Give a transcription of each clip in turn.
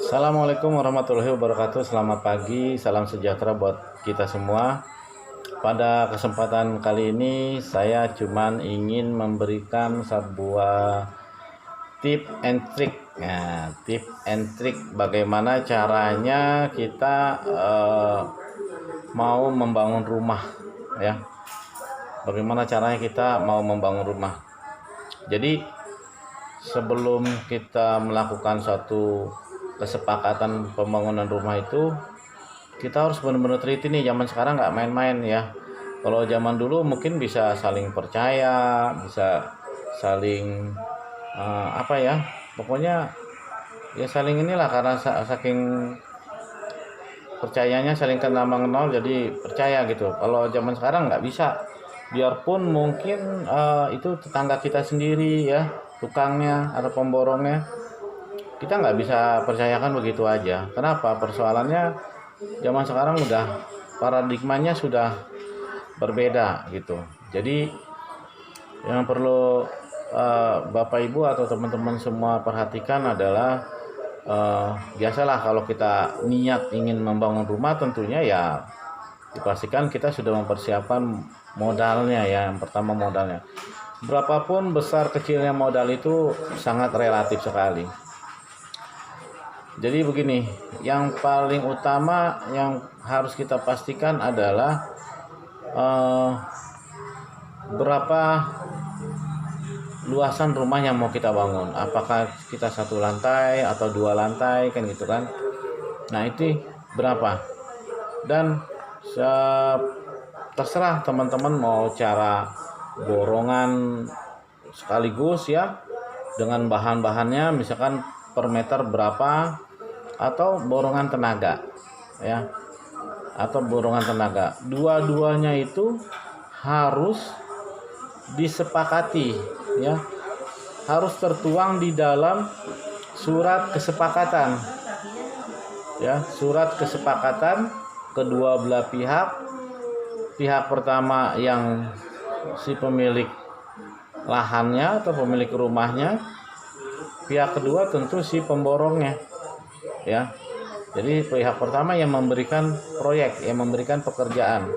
Assalamualaikum warahmatullahi wabarakatuh. Selamat pagi, salam sejahtera buat kita semua. Pada kesempatan kali ini saya cuman ingin memberikan sebuah tip and trick. Nah, tip and trick bagaimana caranya kita mau membangun rumah, ya. Bagaimana caranya kita mau membangun rumah. Jadi sebelum kita melakukan suatu kesepakatan pembangunan rumah itu, kita harus benar-benar teliti nih. Zaman sekarang nggak main-main ya. Kalau zaman dulu mungkin bisa saling percaya, bisa saling pokoknya ya saling inilah, karena saking percayanya, saling kenal mengenal, jadi percaya gitu. Kalau zaman sekarang nggak bisa, biarpun mungkin itu tetangga kita sendiri ya, tukangnya atau pemborongnya, kita nggak bisa percayakan begitu aja. Kenapa? Persoalannya zaman sekarang udah paradigmanya sudah berbeda gitu. Jadi yang perlu Bapak Ibu atau teman-teman semua perhatikan adalah biasalah kalau kita niat ingin membangun rumah, tentunya ya dipastikan kita sudah mempersiapkan modalnya ya. Yang pertama modalnya. Berapapun besar kecilnya modal itu sangat relatif sekali. Jadi begini, yang paling utama yang harus kita pastikan adalah berapa luasan rumah yang mau kita bangun. Apakah kita 1 lantai atau 2 lantai kan gitu kan. Nah itu berapa. Dan terserah teman-teman mau cara borongan sekaligus ya, dengan bahan-bahannya misalkan per meter berapa, atau borongan tenaga ya, atau borongan tenaga. Dua-duanya itu harus disepakati ya, harus tertuang di dalam surat kesepakatan ya, surat kesepakatan kedua belah pihak. Pihak pertama yang si pemilik lahannya atau pemilik rumahnya, pihak kedua tentu si pemborongnya ya. Jadi pihak pertama yang memberikan proyek, yang memberikan pekerjaan,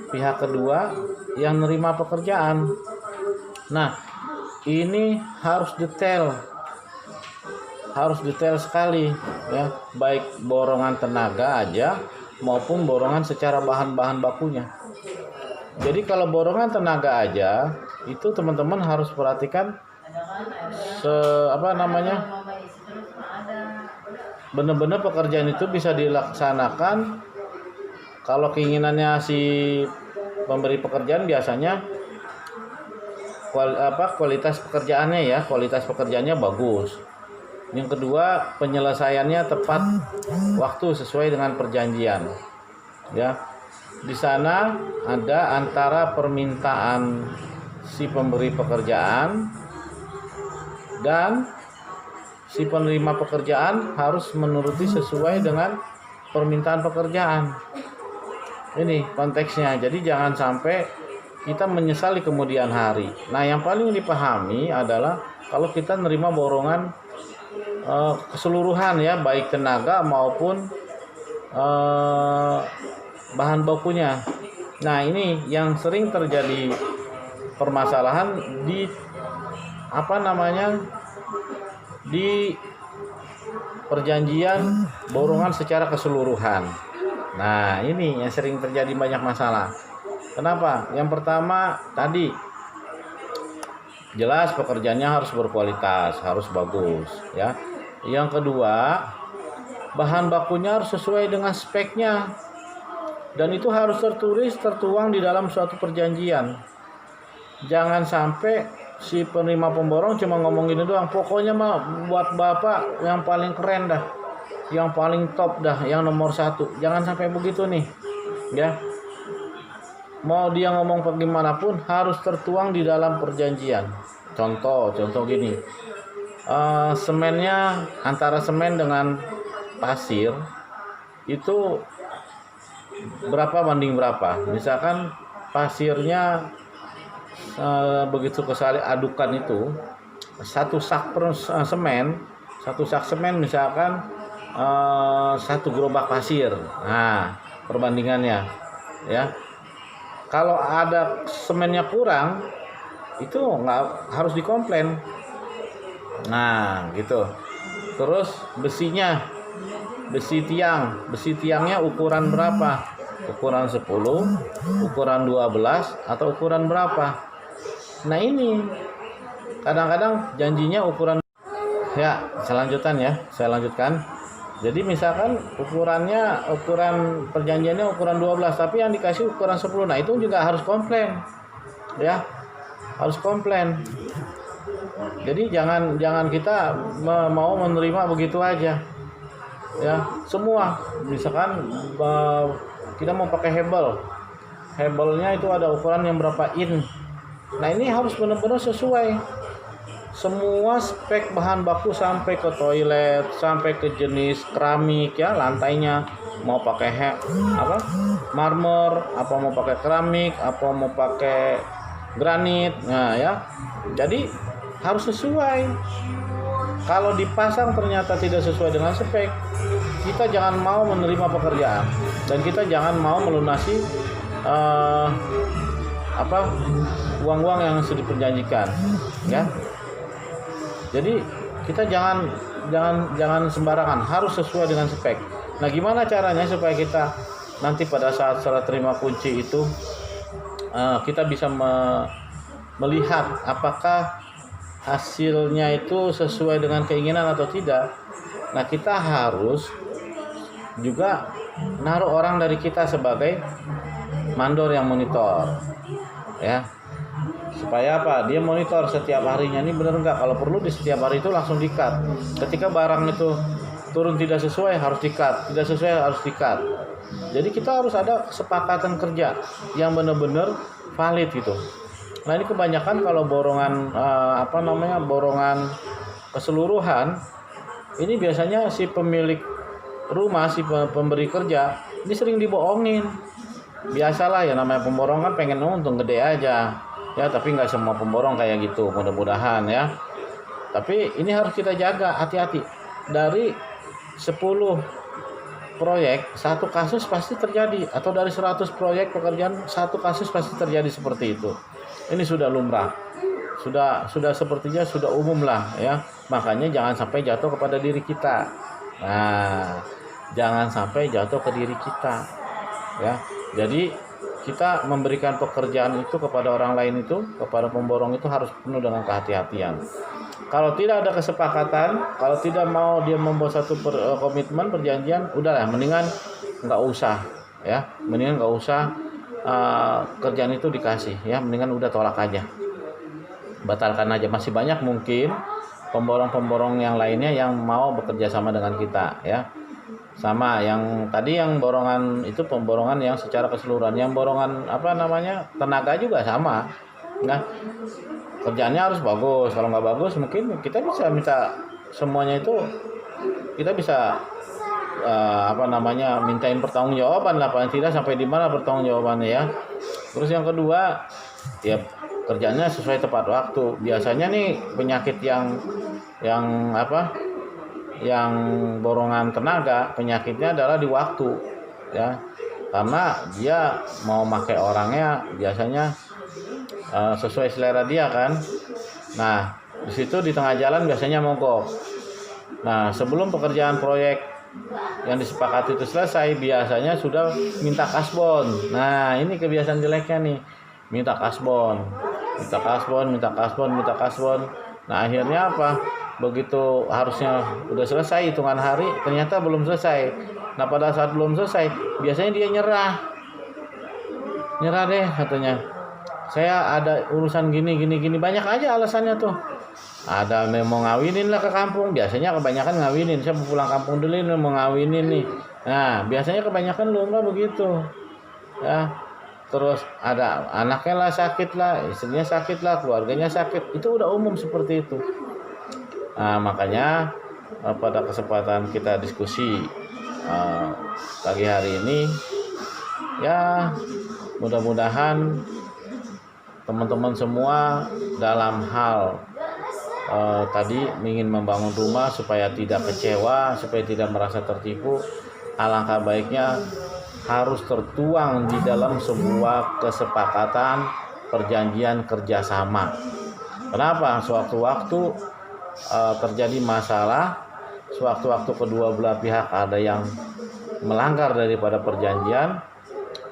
pihak kedua yang menerima pekerjaan. Nah ini harus detail sekali ya, baik borongan tenaga aja maupun borongan secara bahan-bahan bakunya. Jadi kalau borongan tenaga aja itu teman-teman harus perhatikan benar-benar pekerjaan itu bisa dilaksanakan. Kalau keinginannya si pemberi pekerjaan biasanya kualitas pekerjaannya bagus. Yang kedua, penyelesaiannya tepat waktu sesuai dengan perjanjian ya. Di sana ada antara permintaan si pemberi pekerjaan dan si penerima pekerjaan harus menuruti sesuai dengan permintaan pekerjaan. Ini konteksnya. Jadi jangan sampai kita menyesal di kemudian hari. Nah, yang paling dipahami adalah kalau kita nerima borongan keseluruhan ya, baik tenaga maupun bahan bakunya. Nah, ini yang sering terjadi permasalahan di di perjanjian borongan secara keseluruhan. Nah ini yang sering terjadi banyak masalah. Kenapa? Yang pertama tadi, jelas pekerjaannya harus berkualitas, harus bagus ya. Yang kedua, bahan bakunya harus sesuai dengan speknya, dan itu harus tertuang di dalam suatu perjanjian. Jangan sampai si penerima pemborong cuma ngomong gini doang, pokoknya mah buat bapak yang paling keren dah, yang paling top dah, yang nomor 1. Jangan sampai begitu nih ya. Mau dia ngomong bagaimanapun harus tertuang di dalam perjanjian. Contoh gini, semennya, antara semen dengan pasir itu berapa banding berapa. Misalkan pasirnya begitu kesali adukan itu, satu sak semen misalkan satu gerobak pasir. Nah, perbandingannya ya. Kalau ada semennya kurang, itu nggak harus dikomplain. Nah, gitu. Terus besi tiangnya ukuran berapa? Ukuran 10, ukuran 12, atau ukuran berapa? Nah, ini kadang-kadang janjinya ukuran. Ya, saya lanjutkan. Jadi misalkan ukuran perjanjiannya ukuran 12, tapi yang dikasih ukuran 10. Nah, itu juga harus komplain. Ya, harus komplain. Jadi jangan kita mau menerima begitu aja. Ya, semua misalkan kita mau pakai hebelnya itu ada ukuran yang berapa in. Nah, ini harus benar-benar sesuai semua spek bahan baku, sampai ke toilet, sampai ke jenis keramik ya, lantainya mau pakai marmer, apa mau pakai keramik, apa mau pakai granit. Nah ya, jadi harus sesuai. Kalau dipasang ternyata tidak sesuai dengan spek, kita jangan mau menerima pekerjaan, dan kita jangan mau melunasi uang-uang yang sudah diperjanjikan ya. Jadi kita jangan sembarangan, harus sesuai dengan spek. Nah, gimana caranya supaya kita nanti pada saat serah terima kunci itu kita bisa melihat apakah hasilnya itu sesuai dengan keinginan atau tidak. Nah, kita harus juga naruh orang dari kita sebagai mandor yang monitor ya, supaya apa? Dia monitor setiap harinya, ini benar enggak. Kalau perlu di setiap hari itu langsung di-cut. Ketika barang itu turun tidak sesuai harus di-cut, tidak sesuai harus di-cut. Jadi kita harus ada kesepakatan kerja yang benar-benar valid gitu. Nah, ini kebanyakan kalau borongan borongan keseluruhan, ini biasanya si pemilik rumah, si pemberi kerja ini sering dibohongin. Biasalah ya, namanya pemborong kan pengen untung gede aja ya, tapi nggak semua pemborong kayak gitu, mudah-mudahan ya. Tapi ini harus kita jaga, hati-hati. Dari 10 proyek, satu kasus pasti terjadi, atau dari 100 proyek pekerjaan, satu kasus pasti terjadi seperti itu. Ini sudah lumrah, sudah sepertinya sudah umum lah ya. Makanya jangan sampai jatuh kepada diri kita. Nah, jangan sampai jatuh ke diri kita ya. Jadi kita memberikan pekerjaan itu kepada orang lain, itu kepada pemborong itu harus penuh dengan kehati-hatian. Kalau tidak ada kesepakatan, kalau tidak mau dia membuat satu komitmen perjanjian, udahlah, mendingan nggak usah ya, mendingan nggak usah kerjaan itu dikasih ya, mendingan udah tolak aja, batalkan aja. Masih banyak mungkin pemborong-pemborong yang lainnya yang mau bekerja sama dengan kita ya. Sama yang tadi, yang borongan itu pemborongan yang secara keseluruhan, yang borongan tenaga juga sama. Nah, kerjaannya harus bagus. Kalau nggak bagus, mungkin kita bisa minta semuanya itu, kita bisa mintain pertanggungjawaban lah, paling tidak sampai di mana pertanggungjawabannya ya. Terus yang kedua, ya kerjanya sesuai tepat waktu. Biasanya nih penyakit yang borongan tenaga, penyakitnya adalah di waktu ya, karena dia mau pakai orangnya biasanya sesuai selera dia kan. Nah, di situ di tengah jalan biasanya mogok. Nah, sebelum pekerjaan proyek yang disepakati itu selesai, biasanya sudah minta kasbon. Nah, ini kebiasaan jeleknya nih, minta kasbon. Nah, akhirnya apa? Begitu harusnya udah selesai hitungan hari, ternyata belum selesai. Nah, pada saat belum selesai, biasanya dia nyerah deh katanya. Saya ada urusan gini, banyak aja alasannya tuh. Ada mau ngawinin lah ke kampung, biasanya kebanyakan ngawinin. Saya mau pulang kampung dulu nih, mau ngawinin nih. Nah, biasanya kebanyakan lumrah begitu ya. Terus ada anaknya lah sakit lah, istrinya sakit lah, keluarganya sakit, itu udah umum seperti itu. Nah, makanya pada kesempatan kita diskusi pagi hari ini ya, mudah-mudahan teman-teman semua dalam hal tadi ingin membangun rumah supaya tidak kecewa, supaya tidak merasa tertipu, alangkah baiknya harus tertuang di dalam sebuah kesepakatan perjanjian kerjasama. Kenapa? Sewaktu-waktu terjadi masalah, sewaktu-waktu kedua belah pihak ada yang melanggar daripada perjanjian,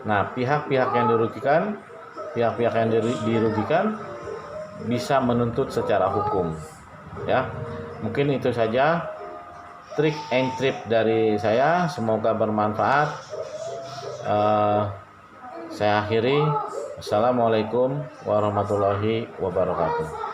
nah pihak-pihak yang dirugikan bisa menuntut secara hukum. Ya, mungkin itu saja trik and trip dari saya, semoga bermanfaat. Saya akhiri. Assalamualaikum warahmatullahi wabarakatuh.